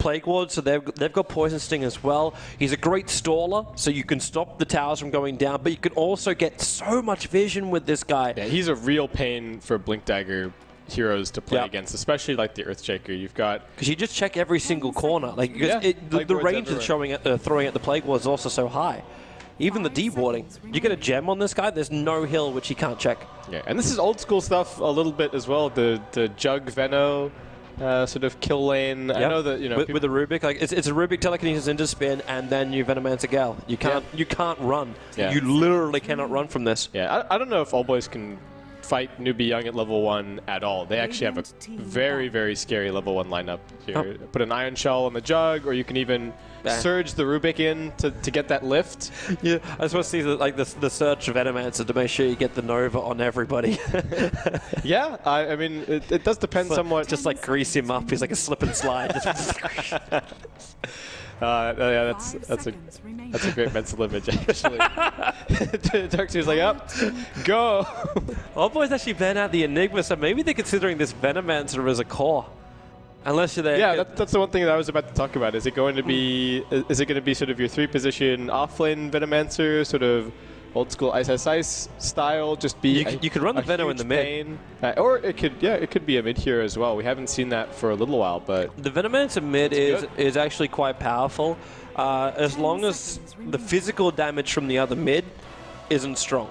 Plague Ward, so they've got Poison Sting as well. He's a great staller, so you can stop the towers from going down, but you can also get so much vision with this guy. Yeah, he's a real pain for Blink Dagger heroes to play against, especially like the Earthshaker. You've got... Because you just check every single corner. Like, the range that's throwing at the Plague Ward is also so high. Even the dewarding. You get a gem on this guy, there's no hill which he can't check. Yeah, and this is old school stuff a little bit as well. The Jug Veno sort of kill lane. Yep. I know that, you know, with the Rubik, like it's a Rubik telekinesis into spin, and then you Venomancer Gal. You can't run. Yeah. You literally cannot run from this. Yeah, I don't know if All Boys can fight NewBee Young at level 1 at all. They actually have a very, very scary level 1 lineup here. Put an Iron Shell on the Jug, or you can even surge the Rubik in to get that lift. Yeah, I just want to see the Surge Venomancer to make sure you get the Nova on everybody. Yeah, I mean, it does depend somewhat. Just like grease him up, he's like a slip and slide. Yeah, that's a great mental image, actually. Darkseer's like, up, go. All Boys actually ban out the Enigma, so maybe they're considering this Venomancer as a core. Unless you're there. Yeah, that's the one thing that I was about to talk about. Is it going to be sort of your 3-position offlane Venomancer, sort of old school Ice style? Just be you could run the Veno in the mid, or it could be a mid hero as well. We haven't seen that for a little while, but the Venomancer mid is actually quite powerful, as long as the physical damage from the other mid isn't strong.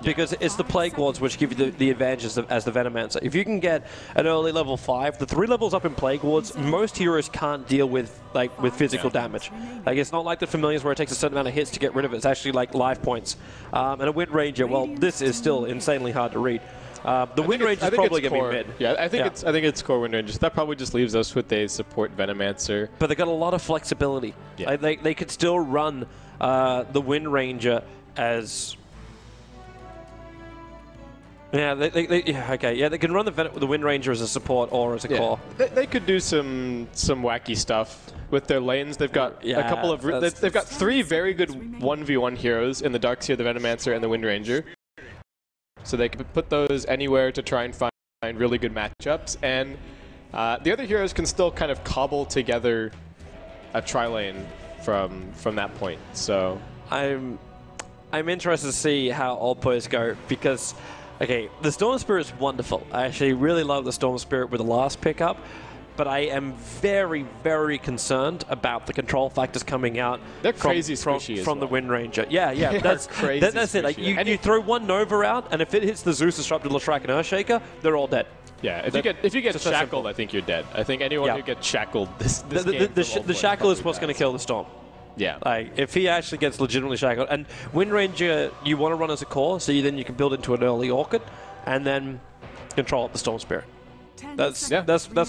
Because it's the Plague Wards which give you the advantages as the Venomancer. If you can get an early level 5, the 3 levels up in Plague Wards, most heroes can't deal with physical damage. Like, it's not like the Familiars where it takes a certain amount of hits to get rid of it. It's actually like life points. And a Wind Ranger, well, this is still insanely hard to read. The Wind Ranger is probably going to be mid. Yeah, I think it's core Wind Rangers. That probably just leaves us with a support Venomancer. But they got a lot of flexibility. Yeah. Like, they could still run the Wind Ranger as... Yeah, they can run the Wind Ranger as a support or as a core. They could do some wacky stuff with their lanes. They've got a couple of they've got 3 very good 1v1 heroes in the Darkseer, the Venomancer, and the Wind Ranger. So they could put those anywhere to try and find really good matchups, and the other heroes can still kind of cobble together a tri-lane from that point. So I'm interested to see how all players go, because okay, the Storm Spirit's wonderful. I actually really love the Storm Spirit with the last pickup, but I am very, very concerned about the control factors coming out. They're crazy squishy from the Wind Ranger. Yeah, that's crazy. That's it. Like you throw one Nova out, and if it hits the Zeus, Disruptor, Leshrac, and Earthshaker, they're all dead. Yeah, if you get shackled, I think you're dead. I think anyone who gets shackled, the shackle is what's going to kill the Storm. Yeah. Like, if he actually gets legitimately shackled. And Wind Ranger, you want to run as a core, so then you can build into an early Orchid, and then control up the Storm Spirit. That's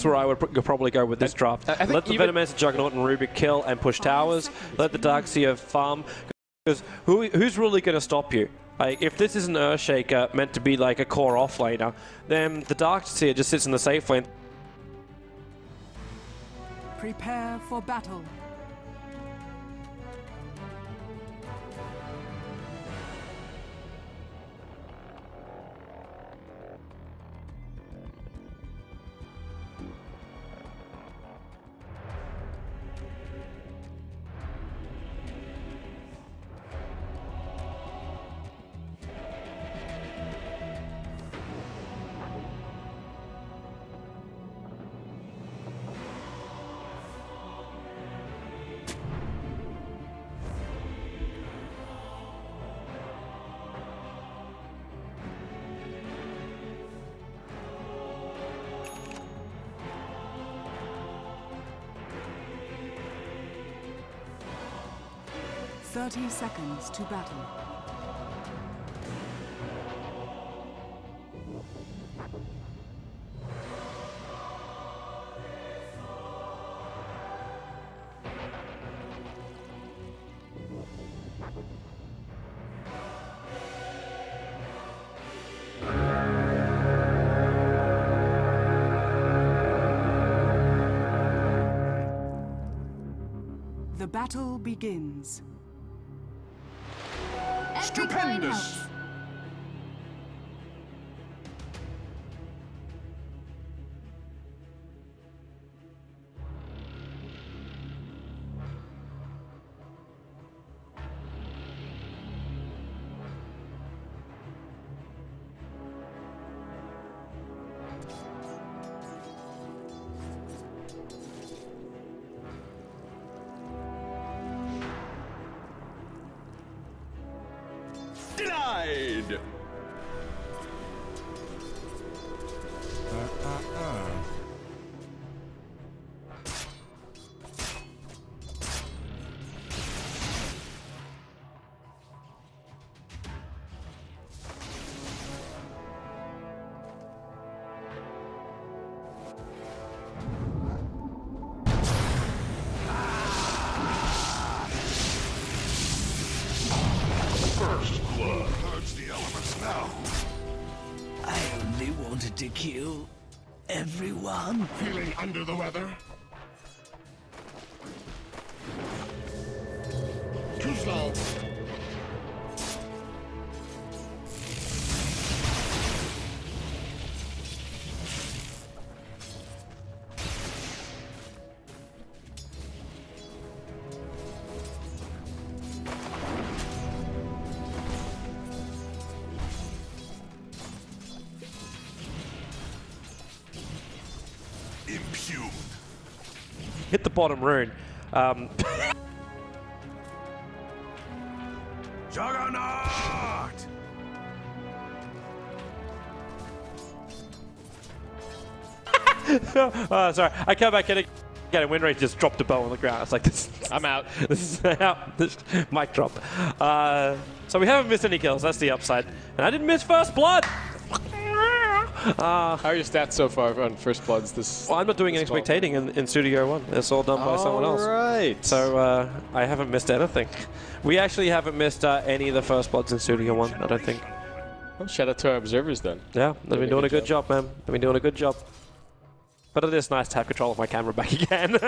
where I would probably go with this draft. Let the Venomancer, Juggernaut, and Rubik kill and push towers. Let the Darkseer farm. Because who's really going to stop you? Like, if this is an Earthshaker meant to be like a core offlaner, then the Darkseer just sits in the safe lane. Prepare for battle. "30 seconds to battle." The battle begins. Stupendous! to kill everyone? Feeling under the weather? Too slow. Impugned. Hit the bottom rune. Juggernaut! Sorry, I come back in again, and Windranger just dropped a bow on the ground. It's like this. I'm out. This is out. This mic drop. So we haven't missed any kills. That's the upside, and I didn't miss first blood. How are your stats so far on first bloods? Well, I'm not doing any spectating in Studio 1. It's all done by someone else. Right. So I haven't missed anything. We actually haven't missed any of the first bloods in Studio 1, I don't think. Well, shout out to our observers then. Yeah, they've been doing a good job, man. They've been doing a good job. But it is nice to have control of my camera back again.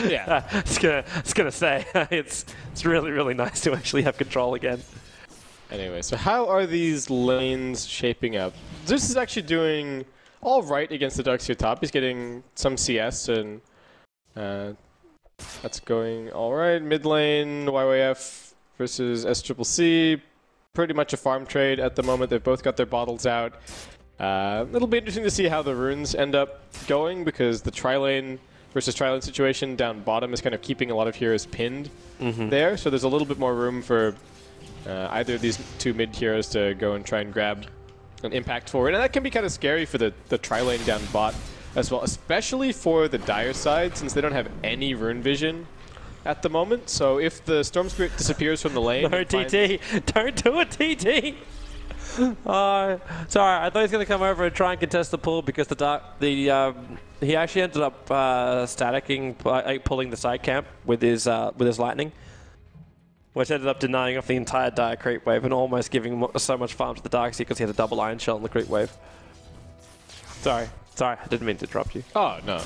Yeah. It's gonna say it's really nice to actually have control again. Anyway, so how are these lanes shaping up? Zeus is actually doing all right against the Darkseer top. He's getting some CS, and that's going all right. Mid lane, YYF versus SCCC. Pretty much a farm trade at the moment. They've both got their bottles out. It'll be interesting to see how the runes end up going, because the tri-lane versus tri-lane situation down bottom is kind of keeping a lot of heroes pinned there. So there's a little bit more room for either of these two mid heroes to go and try and grab an impact forward. And that can be kind of scary for the tri-lane down bot as well, especially for the Dire side, since they don't have any rune vision at the moment. So if the Storm Spirit disappears from the lane... No, TT! Don't do it, TT! Sorry, I thought he was going to come over and try and contest the pull, because he actually ended up staticking, pulling the side camp with his lightning, which ended up denying off the entire Dire creep wave and almost giving so much farm to the Darkseer because he had a double Iron Shell in the creep wave. Sorry, I didn't mean to interrupt you. Oh, no.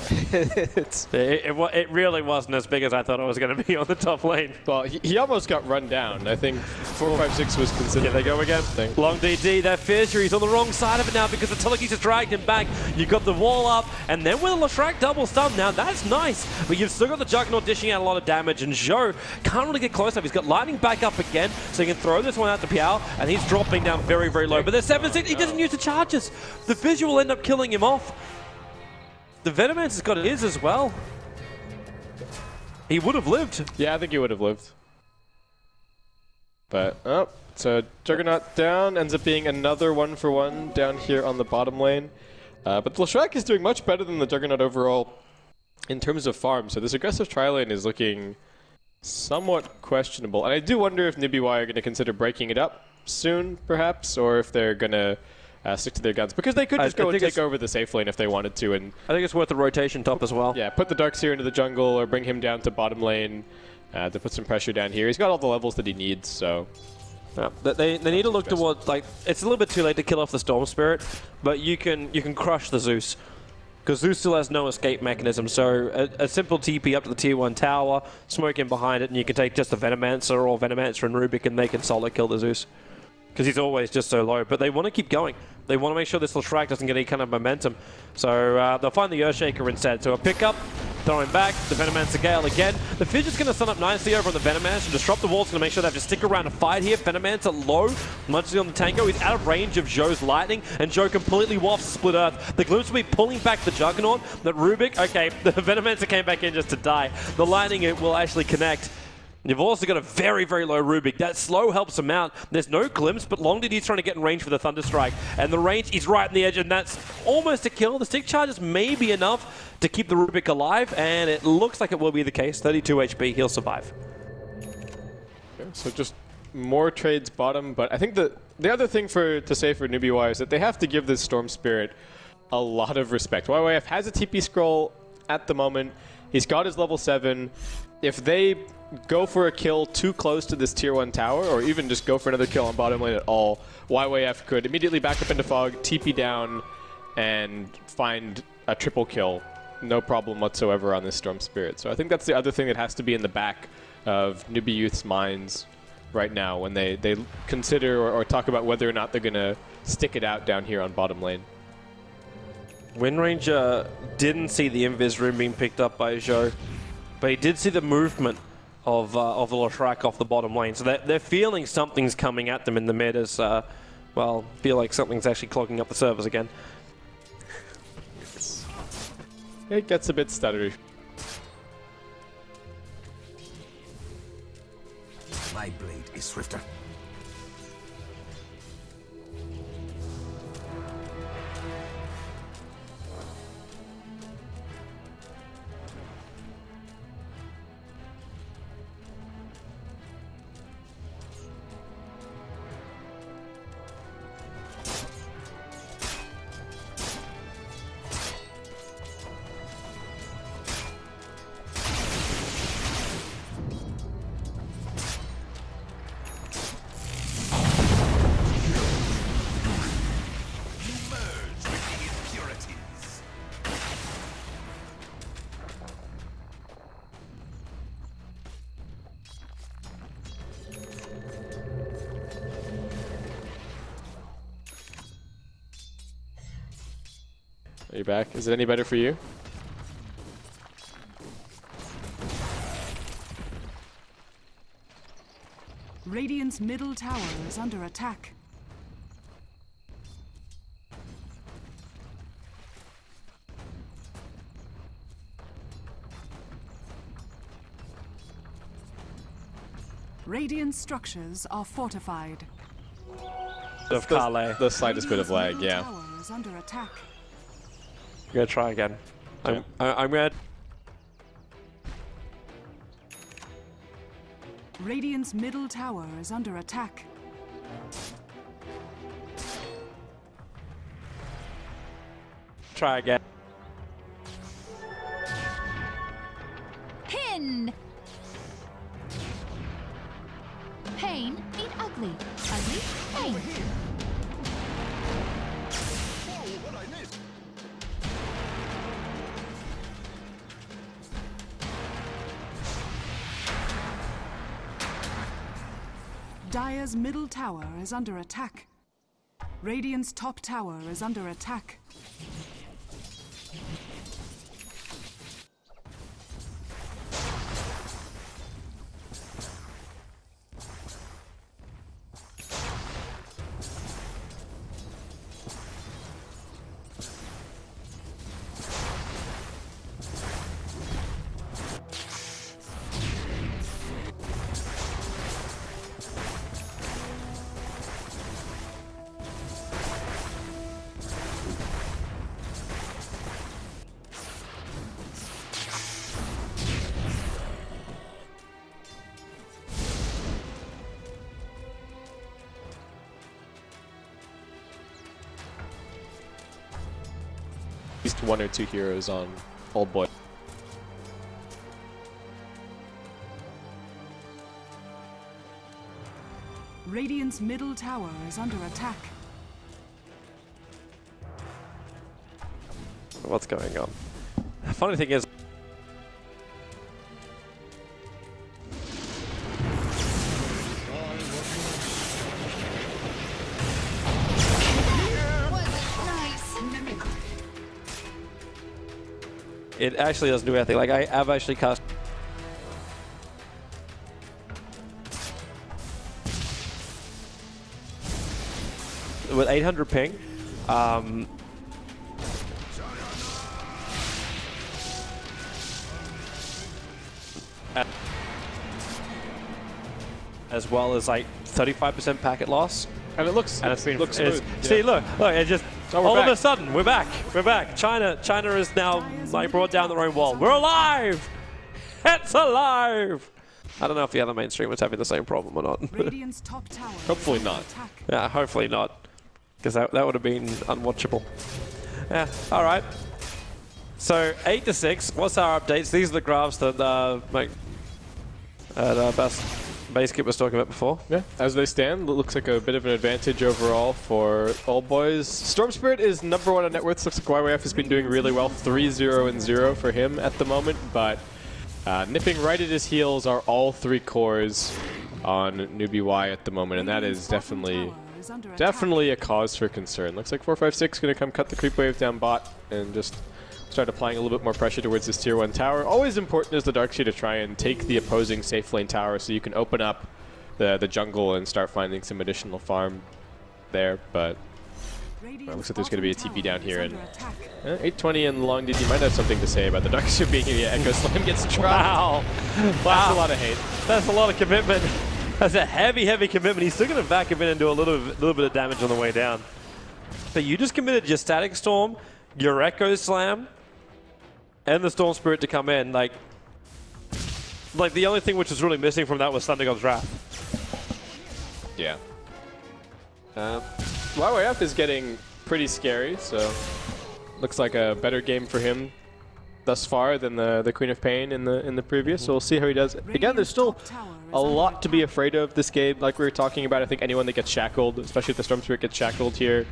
It really wasn't as big as I thought it was going to be on the top lane. Well, he almost got run down. I think 456 was considered. Here they go again. Long DD, they're Fissure. He's on the wrong side of it now because the Telekinesis dragged him back. You've got the wall up, and then with a Leshrac double stun now, that's nice. But you've still got the Juggernaut dishing out a lot of damage, and Zhou can't really get close enough. He's got lightning back up again, so he can throw this one out to Piao, and he's dropping down very low. But there's 7-6. He doesn't use the charges. The Fissure will end up killing him off. The Venomancer's got his as well. He would have lived. Yeah, I think he would have lived. But, oh, so Juggernaut down, ends up being another 1-for-1 down here on the bottom lane. But Leshrac is doing much better than the Juggernaut overall in terms of farm, so this aggressive tri-lane is looking somewhat questionable. And I do wonder if NewBee Young are going to consider breaking it up soon, perhaps, or if they're going to stick to their guns, because they could just go and take over the safe lane if they wanted to. And I think it's worth the rotation top as well. Yeah, put the Darkseer into the jungle or bring him down to bottom lane to put some pressure down here. He's got all the levels that he needs, so... Yeah, they need to look towards, like, it's a little bit too late to kill off the Storm Spirit, but you can crush the Zeus, because Zeus still has no escape mechanism. So a simple TP up to the tier 1 tower, smoke in behind it, and you can take just the Venomancer or Venomancer and Rubik, and they can solo kill the Zeus, because he's always just so low. But they want to keep going. They want to make sure this Leshrac doesn't get any kind of momentum. So they'll find the Earthshaker instead. So a pickup, throw him back, the Venomancer Gale again. The Fissure's going to stun up nicely over on the Venomancer. Disrupt the walls, going to make sure they have to stick around and fight here. Venomancer low, mostly on the Tango. He's out of range of Zhou's lightning, and Zhou completely wafts Split Earth. The Glimpse will be pulling back the Juggernaut. But Rubik, okay, the Venomancer came back in just to die. The lightning will actually connect. You've also got a very low Rubik. That slow helps him out. There's no glimpse, but Long DD's trying to get in range for the Thunder Strike. And the range is right on the edge, and that's almost a kill. The stick charges may be enough to keep the Rubik alive, and it looks like it will be the case. 32 HP, he'll survive. Okay, so just more trades bottom, but I think the other thing to say for NewBee Young is that they have to give this Storm Spirit a lot of respect. YYF has a TP scroll at the moment. He's got his level 7. If they go for a kill too close to this tier 1 tower, or even just go for another kill on bottom lane at all, YYF could immediately back up into Fog, TP down, and find a triple kill, no problem whatsoever on this Storm Spirit. So I think that's the other thing that has to be in the back of NewBee Youth's minds right now when they consider or talk about whether or not they're going to stick it out down here on bottom lane. Windranger didn't see the invis room being picked up by Zhou, but he did see the movement of the Latrak off the bottom lane. So they're feeling something's coming at them in the mid as, well, feel like something's actually clogging up the servers again. It gets a bit stuttery. My blade is swifter. Are you back? Is it any better for you? Radiant's middle tower is under attack. Radiant structures are fortified. Of Kale. The slightest bit of lag, yeah. Tower is under attack. I'm gonna try again. I'm gonna. Radiant's middle tower is under attack. Try again. Pin! Pain ain't ugly. Ugly, pain. Dire's middle tower is under attack. Radiant's top tower is under attack. At least one or two heroes on Old Boy. Radiant's middle tower is under attack. What's going on? The funny thing is, it actually doesn't do anything. Like, I've actually cast with 800 ping. As well as like 35% packet loss. And it looks smooth. See, look, it just Oh, all of a sudden we're back. We're back. China is now like brought down their own wall. We're alive. It's alive. I don't know if the other mainstream was having the same problem or not. Radiant's top tower. Hopefully not. Yeah, hopefully not, because that would have been unwatchable. Yeah. All right. So 8-6. What's our updates? These are the graphs that make best. base kit was talking about before. Yeah, as they stand, it looks like a bit of an advantage overall for Old Boys. Storm Spirit is number 1 on net worth. Looks like YYF has been doing really well. 3-0-0 for him at the moment, but nipping right at his heels are all 3 cores on NewBee Y at the moment, and that is definitely a cause for concern. Looks like 456 going to come cut the creep wave down bot and just start applying a little bit more pressure towards this tier 1 tower. Always important as the Darkseer to try and take the opposing safe lane tower so you can open up the jungle and start finding some additional farm there, but looks like there's going to be a TP down here, and 820 and Long DD might have something to say about the Darkseer being here. Echo Slam gets dropped. Wow. That's a lot of hate. That's a lot of commitment. That's a heavy, heavy commitment. He's still going to back him in and do a little bit of damage on the way down. But you just committed your Static Storm, your Echo Slam, and the Storm Spirit to come in. Like the only thing which was really missing from that was Thunder God's Wrath. Yeah. YYF is getting pretty scary, so looks like a better game for him thus far than the Queen of Pain in the previous. So we'll see how he does. Again, there's still a lot to be afraid of this game. Like we were talking about, I think anyone that gets shackled, especially if the Storm Spirit gets shackled here,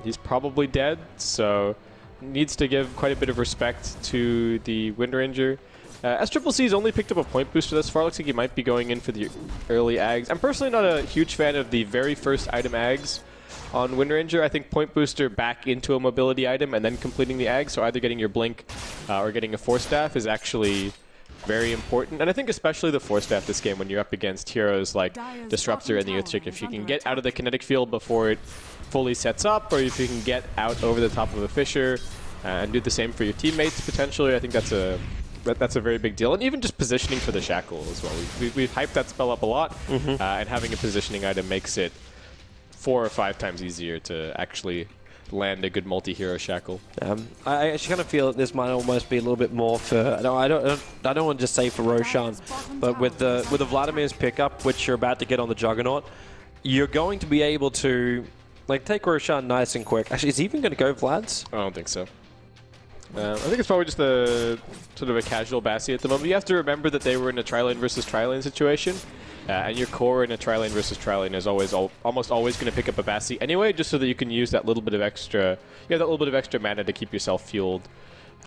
he's probably dead. So needs to give quite a bit of respect to the Wind Ranger. SCCC's only picked up a point booster thus far. Looks like he might be going in for the early Ags. I'm personally not a huge fan of the very first item Ags on Wind Ranger. I think point booster back into a mobility item and then completing the Ag, so either getting your blink or getting a Force Staff is actually very important. And I think especially the Force Staff this game when you're up against heroes like Disruptor and the Earthshake. If you can get out of the kinetic field before it fully sets up, or if you can get out over the top of a Fissure and do the same for your teammates potentially, I think that's a very big deal. And even just positioning for the Shackle as well. We've hyped that spell up a lot, and having a positioning item makes it 4 or 5 times easier to actually land a good multi-hero Shackle. I actually kind of feel that this might almost be a little bit more for, I don't want to just say for Roshan, but with the Vladimir's pickup, which you're about to get on the Juggernaut, you're going to be able to take Roshan nice and quick. Actually, is he even going to go Vlad's? I don't think so. I think it's probably just a sort of a casual Bassi at the moment. You have to remember that they were in a tri-lane versus tri-lane situation, and your core in a tri-lane versus tri-lane is almost always going to pick up a Bassi anyway, just so that you can use that little bit of extra, mana to keep yourself fueled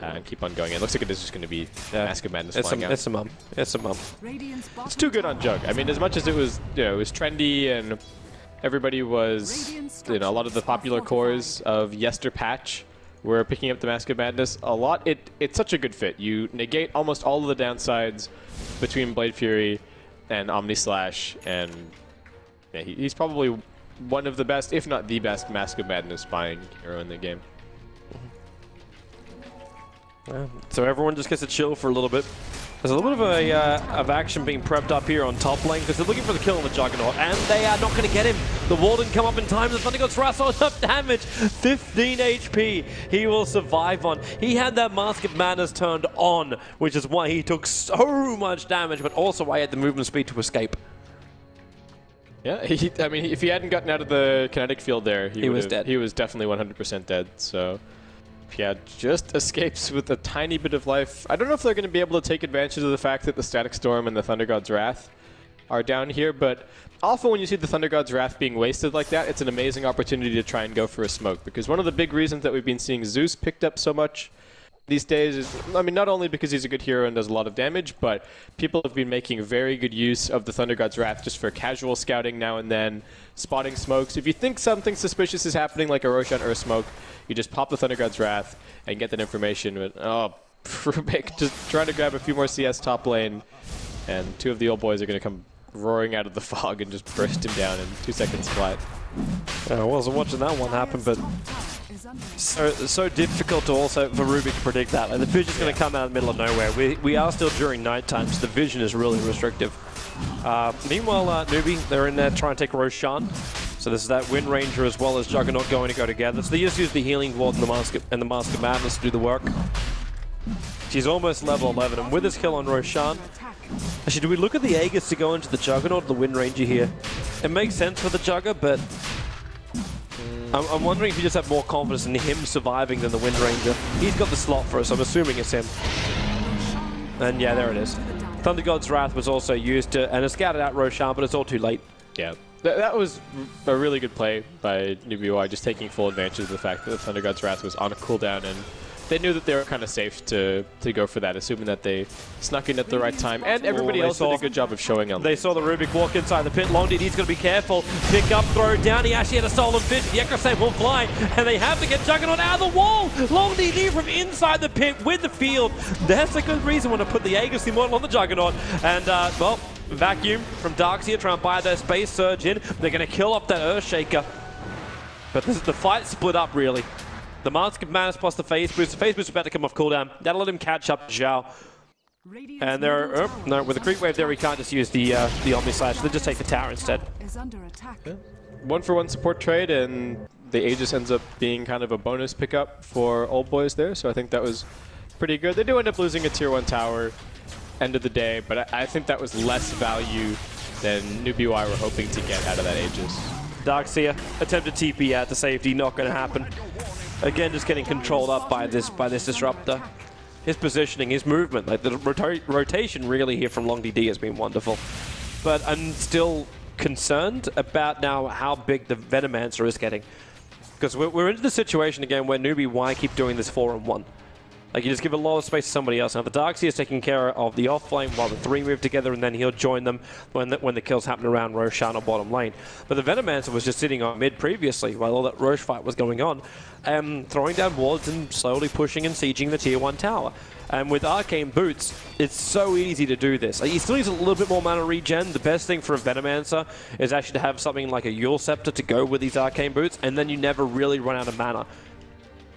and keep on going. It looks like it is just going to be Mask of Madness flying out. It's a mum. It's a mum. It's too good on Jug. I mean, as much as it was, it was trendy and everybody was, a lot of the popular cores of Yester Patch were picking up the Mask of Madness a lot. It's such a good fit. You negate almost all of the downsides between Blade Fury and Omni Slash, and he's probably one of the best, if not the best, Mask of Madness buying hero in the game. So everyone just gets to chill for a little bit. There's a little bit of action being prepped up here on top lane because they're looking for the kill on the Juggernaut, and they are not going to get him. The wall didn't come up in time. The Thunder God's Wrath on enough damage. 15 HP he will survive on. He had that Mask of Madness turned on, which is why he took so much damage, but also why he had the movement speed to escape. Yeah, I mean, if he hadn't gotten out of the kinetic field there, he was dead. He was definitely 100% dead, so yeah, just escapes with a tiny bit of life. I don't know if they're going to be able to take advantage of the fact that the Static Storm and the Thunder God's Wrath are down here, but often when you see the Thunder God's Wrath being wasted like that, it's an amazing opportunity to try and go for a smoke, because one of the big reasons that we've been seeing Zeus picked up so much these days is, I mean, not only because he's a good hero and does a lot of damage, but people have been making very good use of the Thunder God's Wrath just for casual scouting now and then, spotting smokes. If you think something suspicious is happening, like a Roshan or a smoke, you just pop the Thunder God's Wrath and get that information. But, oh, Rubik just trying to grab a few more CS top lane, and 2 of the old boys are going to come roaring out of the fog and just burst him down in 2 seconds flat. I wasn't watching that one happen, but so difficult to also for Rubik to predict that. Like, the vision's going to come out in the middle of nowhere. We are still during nighttime, so the vision is really restrictive. Meanwhile, NewBee, they're in there trying to take Roshan. So this is that Wind Ranger as well as Juggernaut going to go together. So they just use the Healing Ward and the Mask of Madness to do the work. She's almost level 11, and with this kill on Roshan, actually, do we look at the Aegis to go into the Juggernaut or the Wind Ranger here? It makes sense for the Jugger, but I'm wondering if you just have more confidence in him surviving than the Wind Ranger. He's got the slot for us, I'm assuming it's him. And yeah, there it is. Thunder God's Wrath was also used to, and it scouted out Roshan, but it's all too late. Yeah. That was a really good play by NewBee Young, just taking full advantage of the fact that the Thunder God's Wrath was on a cooldown, and they knew that they were kind of safe to go for that, assuming that they snuck in at the right time, and everybody else did a good job of showing up. They saw the Rubik walk inside the pit. Long DD's going to be careful. Pick up, throw down. He actually had a stolen pit. The Ekrasame will fly, and they have to get Juggernaut out of the wall. Long DD from inside the pit with the field. That's a good reason when to put the Aegis Immortal on the Juggernaut. And, well, Vacuum from Darkseer trying to buy their space, surge in. They're going to kill off that Earthshaker. But this is the fight split up, really. The Mask of Madness plus the Phase Boost. The Phase Boost is about to come off cooldown. That'll let him catch up to Zhao. And they're... no, with the Creep Wave there, we can't just use the Omni Slash. They'll just take the tower instead. Yeah. 1-for-1 support trade, and the Aegis ends up being kind of a bonus pickup for Old Boys there, so I think that was pretty good. They do end up losing a Tier 1 tower end of the day, but I think that was less value than NewBee Young were hoping to get out of that Aegis. Darkseer attempted TP out to safety, not going to happen. Again, just getting controlled up by this disruptor. His positioning, his movement, like the rotation really here from Long DD has been wonderful. But I'm still concerned about now how big the Venomancer is getting. Because we're into the situation again where NewBee Young keep doing this 4-on-1. Like, you just give a lot of space to somebody else. Now, the Darkseer is taking care of the off-lane while the three move together, and then he'll join them when the kills happen around Roshan or bottom lane. But the Venomancer was just sitting on mid previously while all that Roche fight was going on, throwing down wards and slowly pushing and sieging the Tier 1 tower. And with Arcane Boots, it's so easy to do this. Like, he still needs a little bit more mana regen. The best thing for a Venomancer is actually to have something like a Yule Scepter to go with these Arcane Boots, and then you never really run out of mana.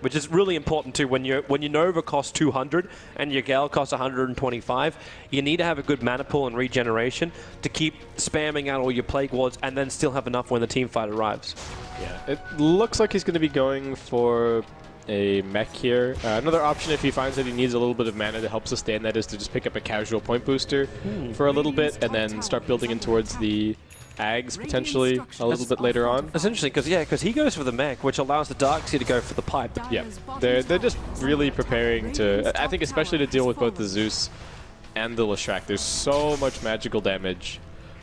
Which is really important too. When your Nova costs 200 and your Gale costs 125, you need to have a good mana pool and regeneration to keep spamming out all your Plague Wards and then still have enough when the team fight arrives. Yeah, it looks like he's going to be going for a mech here. Another option if he finds that he needs a little bit of mana to help sustain that is to just pick up a casual point booster for a little bit and then start building in towards the Ags potentially a little bit later on. That's interesting because he goes for the mech, which allows the Darkseer to go for the pipe. Yeah, they're just really preparing to, I think especially to deal with both the Zeus and the Leshrac. There's so much magical damage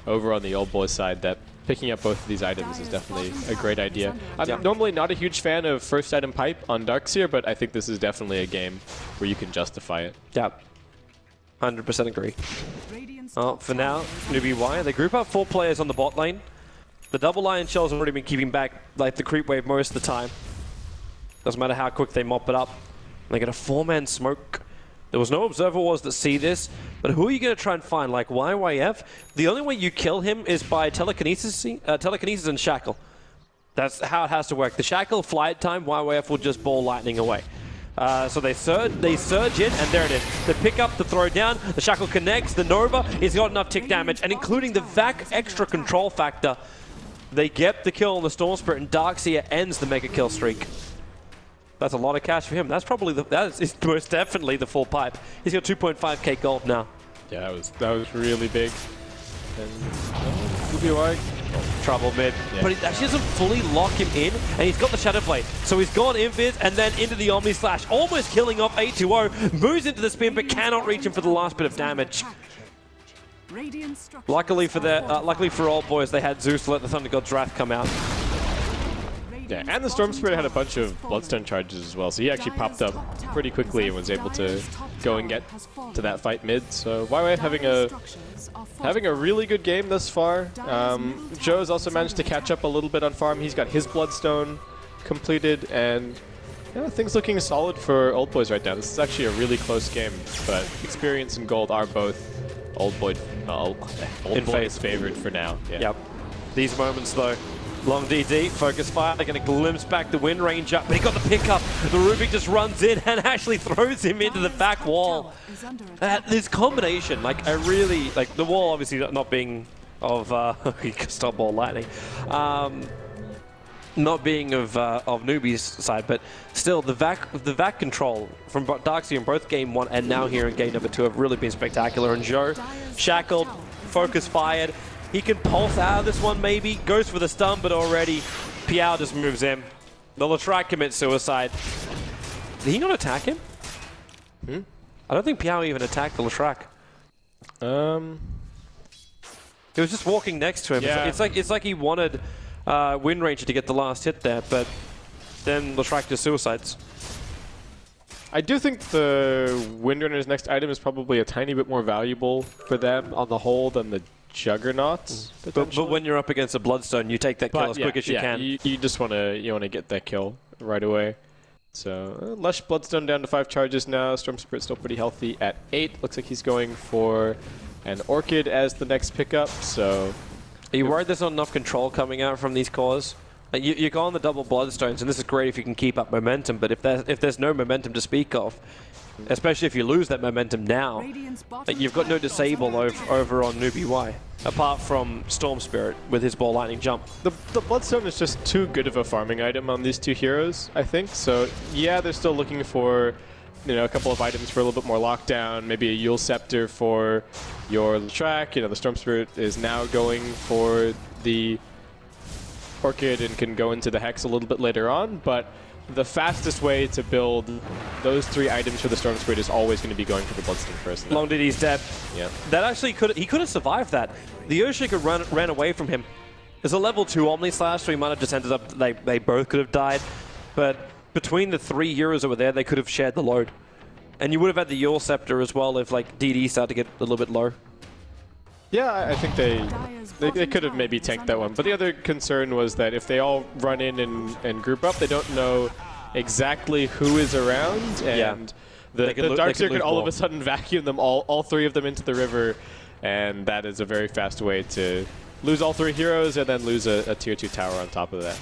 over on the Old Boy side that picking up both of these items is definitely a great idea. I'm normally not a huge fan of first item pipe on Darkseer, but I think this is definitely a game where you can justify it. Yeah, 100% agree. Well, for now, NewBee Young, they group up 4 players on the bot lane. The double Lion Shells have already been keeping back like the creep wave most of the time. Doesn't matter how quick they mop it up. They get a 4-man smoke. There was no Observer Wars that see this, but who are you going to try and find? Like YYF? The only way you kill him is by telekinesis and Shackle. That's how it has to work. The Shackle flight time, YYF will just ball lightning away. So they surge in, and there it is. They pick up the throw down, the Shackle connects, the Nova, he's got enough tick damage, and including the Vac extra control factor, they get the kill on the Storm Spirit, and Darkseer ends the mega kill streak. That's a lot of cash for him. That's probably that is most definitely the full pipe. He's got 2.5k gold now. Yeah, that was really big. And NewBee Young, trouble mid. Yeah. But he actually doesn't fully lock him in, and he's got the Shadow Blade. So he's gone Invis and then into the Omni Slash, almost killing off 820, moves into the spin but cannot reach him for the last bit of damage. Luckily for Old Boys, they had Zeus let the Thunder God's Wrath come out. Yeah, and the Storm Spirit had a bunch of Bloodstone charges as well, so he actually popped up pretty quickly and was able to go and get to that fight mid. So YY having a really good game thus far. Joe's also managed to catch up a little bit on farm. He's got his Bloodstone completed, and yeah, things looking solid for Old Boys right now. This is actually a really close game, but experience and gold are both Old Boys favored for now. Yeah. Yep. These moments though. Long DD, focus fire, they're going to glimpse back the Wind Ranger, but he got the pickup. The Rubik just runs in and actually throws him into the back wall. This combination, like, I really, like, the wall obviously not being of, stop ball lightning, not being of NewBee's side, but still, the vac control from Darkseer in both game 1 and now here in game number 2 have really been spectacular. And Joe, shackled, focus fired. He can pulse out of this one maybe, goes for the stun, but already Piao just moves in. The Leshrac commits suicide. Did he not attack him? I don't think Piao even attacked the Leshrac. He was just walking next to him. Yeah. It's like he wanted Wind Ranger to get the last hit there, but then Latractor suicides. I do think the Windrunner's next item is probably a tiny bit more valuable for them on the whole than the Juggernauts. But when you're up against a Bloodstone, you take that kill as quick as you can. You just want to get that kill right away. So Lush Bloodstone down to 5 charges now. Storm Spirit still pretty healthy at 8. Looks like he's going for an Orchid as the next pickup. So are you worried there's not enough control coming out from these cores? You go on the double Bloodstones, and this is great if you can keep up momentum, but if there's no momentum to speak of, especially if you lose that momentum now, you've got no disable over on NewBee Y, apart from Storm Spirit with his Ball Lightning jump. The Bloodstone is just too good of a farming item on these two heroes, I think. So yeah, they're still looking for a couple of items for a little bit more lockdown, maybe a Yule Scepter for your track. The Storm Spirit is now going for the Orchid and can go into the Hex a little bit later on, but the fastest way to build those 3 items for the Storm Spirit is always going to be going for the Bloodstone first. Long Diddy's dead. Yeah. That actually he could have survived that. The Earthshaker ran away from him. There's a level 2 Omni Slash, so he might have just ended up, they both could have died, but between the 3 heroes that were there, they could have shared the load. And you would have had the Yule Scepter as well if DD started to get a little bit low. Yeah, I think they could have maybe tanked that one. But the other concern was that if they all run in and group up, they don't know exactly who is around. And the Darkseer could all of a sudden vacuum them all 3 of them into the river. And that is a very fast way to lose all 3 heroes and then lose a tier 2 tower on top of that.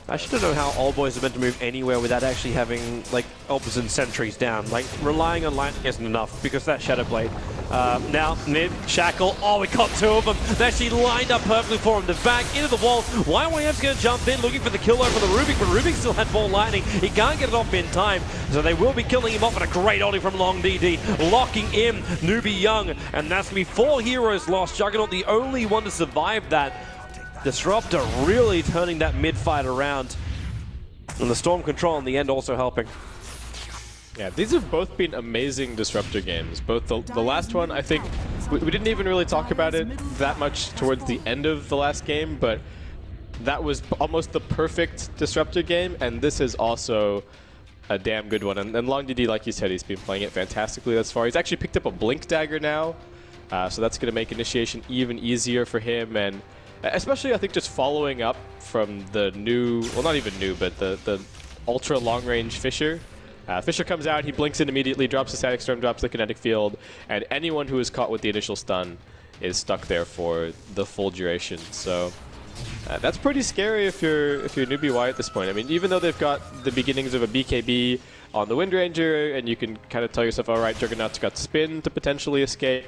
I actually don't know how Old Boys are meant to move anywhere without actually having Obs and sentries down. Relying on lightning isn't enough because that Shadow Blade. Now mid Shackle. Oh, we caught 2 of them. They actually lined up perfectly for him. The back into the wall. YYF's going to jump in looking for the kill over the Rubik, but Rubik still had Ball Lightning. He can't get it off in time, so they will be killing him off. And a great ulti from Long DD, locking in NewBee Young, and that's going to be 4 heroes lost. Juggernaut the only one to survive that. Disruptor really turning that mid fight around, and the Storm Control in the end also helping. Yeah, these have both been amazing Disruptor games. Both the last one, I think, we didn't even really talk about it that much towards the end of the last game, but that was almost the perfect Disruptor game, and this is also a damn good one. And Long DD, like you said, he's been playing it fantastically thus far. He's actually picked up a Blink Dagger now, so that's going to make initiation even easier for him, and especially, I think, just following up from the new, well, not even new, but the ultra long-range Fissure. Fissure comes out, he blinks in immediately, drops the Static Storm, drops the Kinetic Field, and anyone who is caught with the initial stun is stuck there for the full duration. So that's pretty scary if you're NewBee Y at this point. I mean, even though they've got the beginnings of a BKB on the Wind Ranger, and you can kind of tell yourself, all right, Juggernaut's got spin to potentially escape.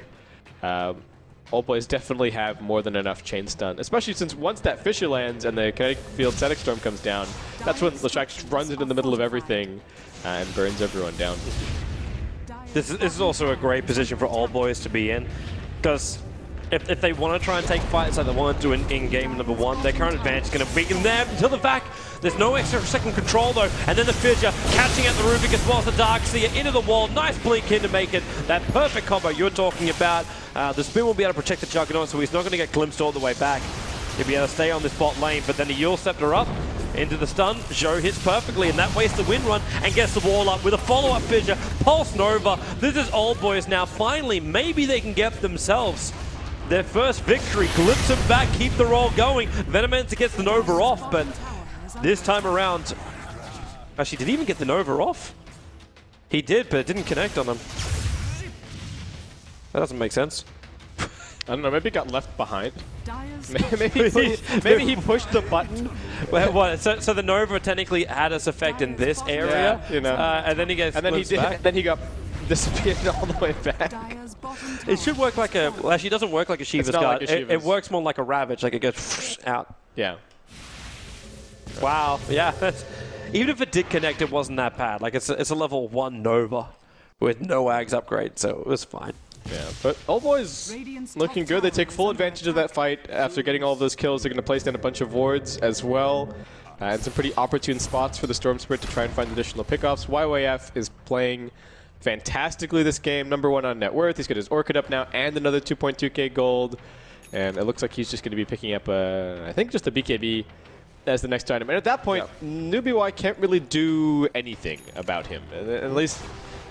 Old Boys definitely have more than enough chain stun, especially since once that Fissure lands and the Kinetic Field Static Storm comes down, that's when Leshrac just runs into the middle of everything and burns everyone down. This is also a great position for Old Boys to be in, because if they want to try and take fights like they want to do in game number 1, their current advantage is going to weaken them until the back. There's no extra second control though, and then the Fissure catching at the Rubik as well as the Darkseer into the wall. Nice blink in to make it that perfect combo you're talking about. The spin will be able to protect the Juggernaut, so he's not going to get glimpsed all the way back. He'll be able to stay on this bot lane, but then the Yule Scepter up into the stun. Zhou hits perfectly, and that wastes the Wind Run and gets the wall up with a follow-up Fissure. Pulse Nova. This is Old Boys now. Finally, maybe they can get themselves their first victory. Glimpse them back, keep the roll going. Venomancer gets the Nova off, but this time around, actually, did he even get the Nova off? He did, but it didn't connect on him. That doesn't make sense. I don't know, maybe it got left behind. maybe he pushed the button. What? So the Nova technically had its effect in this area, yeah, and then he gets then he got disappeared all the way back. It should work like a. Well, actually, it doesn't work like a Shiva's guard. It works more like a Ravage, like it goes out. Yeah. Wow. Yeah. Even if it did connect, it wasn't that bad. Like it's a level 1 Nova with no Ags upgrade, so it was fine. Yeah, but Old Boys looking good. They take full advantage of that fight after getting all of those kills. They're going to place down a bunch of wards as well. And some pretty opportune spots for the Storm Spirit to try and find additional pickoffs. YYF is playing fantastically this game. #1 on net worth. He's got his Orchid up now and another 2.2k gold. And it looks like he's just going to be picking up, I think, just a BKB as the next item. And at that point, NewBee Y can't really do anything about him. At least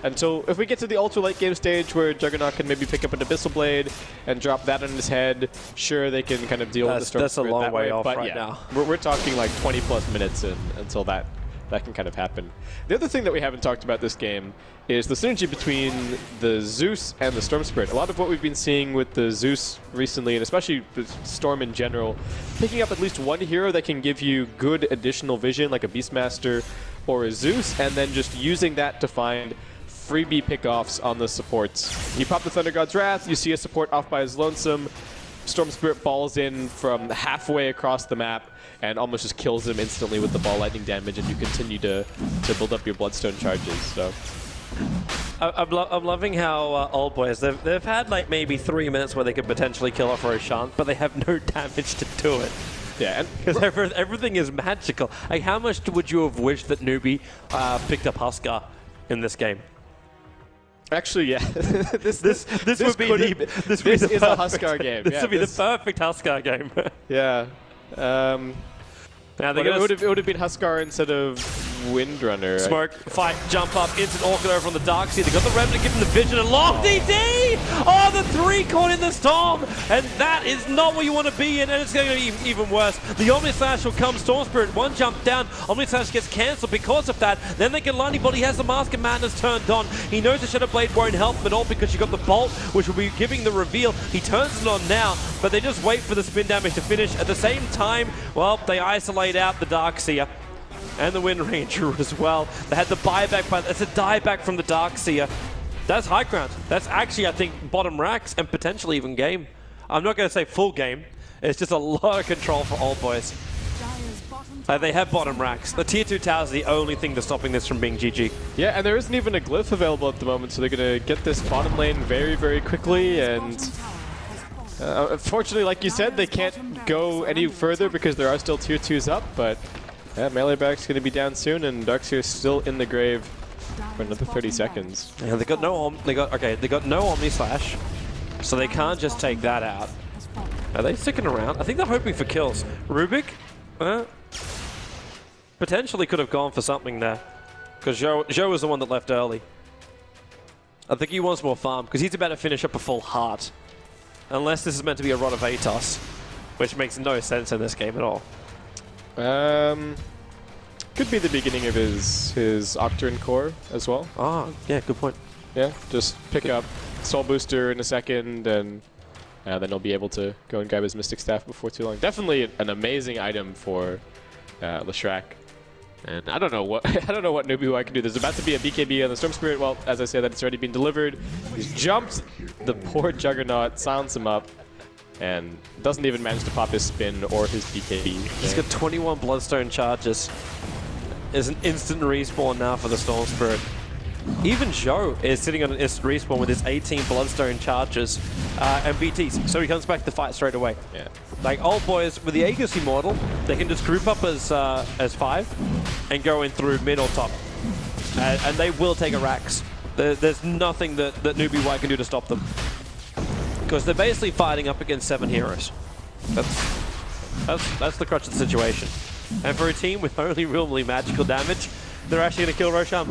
until if we get to the ultra late game stage where Juggernaut can maybe pick up an Abyssal Blade and drop that on his head, sure, they can kind of deal with the Storm That's a Spirit long that way off but right now. We're talking like 20+ minutes until that can kind of happen. The other thing that we haven't talked about this game is the synergy between the Zeus and the Storm Spirit. A lot of what we've been seeing with the Zeus recently, and especially the Storm in general, picking up at least one hero that can give you good additional vision, like a Beastmaster or a Zeus, and then just using that to find freebie pickoffs on the supports. You pop the Thunder God's Wrath, you see a support off by his lonesome, Storm Spirit balls in from halfway across the map and almost just kills him instantly with the ball lightning damage, and you continue to build up your Bloodstone charges. So I'm loving how Old Boys, they've had like maybe 3 minutes where they could potentially kill off Roshan, but they have no damage to do it. Yeah, because everything is magical. Like, how much would you have wished that NewBee picked up Huskar in this game? Actually, yeah. this is a Huskar game. This would be the perfect Huskar game. Yeah. Now it would have been Huskar instead of Windrunner. Smoke, fight, jump up, instant Orchid over on the dark side. They got the Remnant giving the vision and long DD! Oh, the 3 caught in the storm! And that is not where you want to be in, and it's going to be even worse. The Omni Slash will come, Storm Spirit, 1 jump down, Omni Slash gets cancelled because of that. Then they get Lightning Body, has the Mask of Madness turned on. He knows the Shadow Blade won't help him at all because you got the Bolt, which will be giving the reveal. He turns it on now, but they just wait for the spin damage to finish. At the same time, well, they isolate out the Darkseer and the Wind Ranger as well. They had the buyback, but it's a dieback from the Darkseer. That's high ground. That's actually, I think, bottom racks and potentially even game. I'm not going to say full game. It's just a lot of control for Old Boys. They have bottom racks. The tier 2 towers are the only thing that's stopping this from being GG. Yeah, and there isn't even a glyph available at the moment, so they're going to get this bottom lane very, very quickly. And unfortunately, like you said, they can't go any further because there are still tier 2s up, but yeah, melee back's going to be down soon, and Darkseer is still in the grave for another 30 seconds. Yeah, they got no Omni Slash, so they can't just take that out. Are they sticking around? I think they're hoping for kills. Rubik, potentially could have gone for something there, because Zhou was the one that left early. I think he wants more farm because he's about to finish up a full heart, unless this is meant to be a Rod of Atos, which makes no sense in this game at all. Could be the beginning of his Octarine core as well. Oh, yeah, good point. Yeah, just pick up Soul Booster in a second, and then he'll be able to go and grab his Mystic Staff before too long. Definitely an amazing item for Leshrac. And I don't know what NewBee Y can do. There's about to be a BKB on the Storm Spirit. Well, as I said, that's already been delivered. He's jumped the poor Juggernaut, silenced him up, and doesn't even manage to pop his spin or his BKB. He's got 21 Bloodstone charges. There's an instant respawn now for the Storm Spirit. Even Zhou is sitting on an instant respawn with his 18 Bloodstone charges and BTs, so he comes back to fight straight away. Yeah. Like Old Boys with the Aegis Immortal, they can just group up as 5 and go in through mid or top, and they will take a Rax. There's nothing that NewBee Y can do to stop them, because they're basically fighting up against 7 heroes. That's the crutch of the situation. And for a team with only really magical damage, they're actually going to kill Roshan.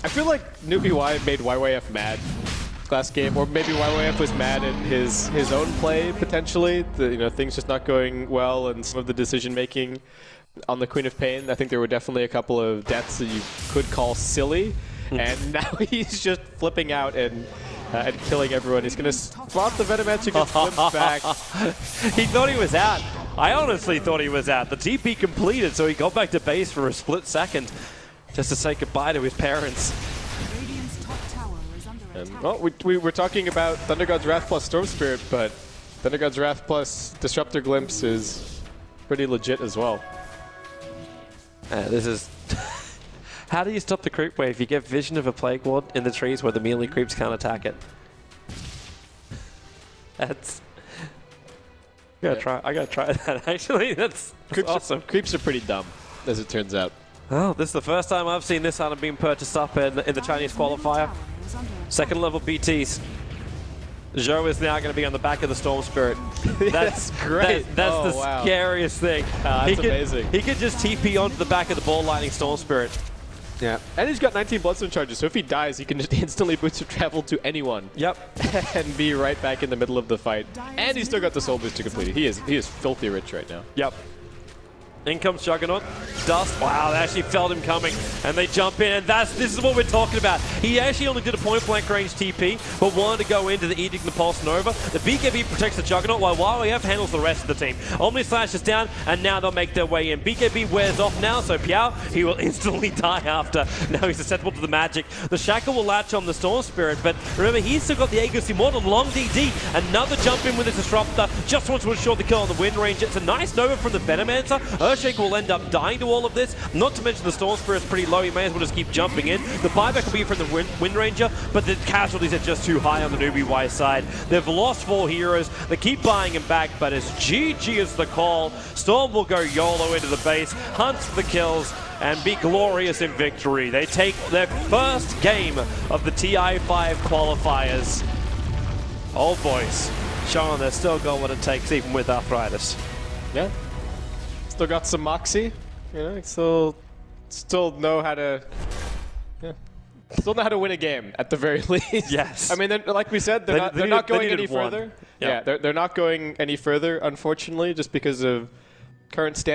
I feel like NewBee Y made YYF mad last game, or maybe YYF was mad at his own play potentially. Things just not going well, and some of the decision making on the Queen of Pain. I think there were definitely a couple of deaths that you could call silly, and now he's just flipping out and killing everyone. He's going to spot the Venomancer, gets flipped back. He thought he was out. I honestly thought he was out. The TP completed, so he got back to base for a split second, just to say goodbye to his parents. And, well, we were talking about Thunder God's Wrath plus Storm Spirit, but Thunder God's Wrath plus Disruptor Glimpse is pretty legit as well. This is... How do you stop the creep wave? You get Vision of a Plague Ward in the trees where the melee creeps can't attack it. That's... I gotta try that, actually. That's creeps awesome. Creeps are pretty dumb, as it turns out. Oh, this is the first time I've seen this item being purchased up in the Chinese qualifier. Second level BTs. Zhou is now going to be on the back of the Storm Spirit. That's great. That's the scariest thing. That's amazing. He could just TP onto the back of the Ball Lightning Storm Spirit. Yeah, and he's got 19 Bloodstone charges, so if he dies, he can just instantly boost travel to anyone. Yep. And be right back in the middle of the fight. And he's still got the Soul Boost to complete it. He is filthy rich right now. Yep. In comes Juggernaut. Dust. Wow, they actually felt him coming. And they jump in, and this is what we're talking about. He actually only did a point-blank range TP, but wanted to go into the Edict the Pulse Nova. The BKB protects the Juggernaut, while YYF handles the rest of the team. Omni Slash is down, and now they'll make their way in. BKB wears off now, so Piao, he will instantly die after. Now he's susceptible to the magic. The Shackle will latch on the Storm Spirit, but remember, he's still got the Aegis Immortal. Long DD, another jump in with his Disruptor. Just wants to ensure the kill on the Wind Ranger. It's a nice Nova from the Venomancer. Earthshake will end up dying to all of this. Not to mention the Storm Spirit's pretty low. He may as well just keep jumping in. The buyback will be from the Wind Ranger, but the casualties are just too high on the NewBee Y side. They've lost 4 heroes. They keep buying him back, but as GG is the call, Storm will go YOLO into the base, hunt the kills, and be glorious in victory. They take their first game of the TI5 qualifiers. Old boys, showing they've still got what it takes even with arthritis. Yeah. Still got some moxie, you know, still know how to, still know how to win a game at the very least. Yes. I mean, like we said, they're not going any further. Yep. Yeah, they're not going any further, unfortunately, just because of current standards.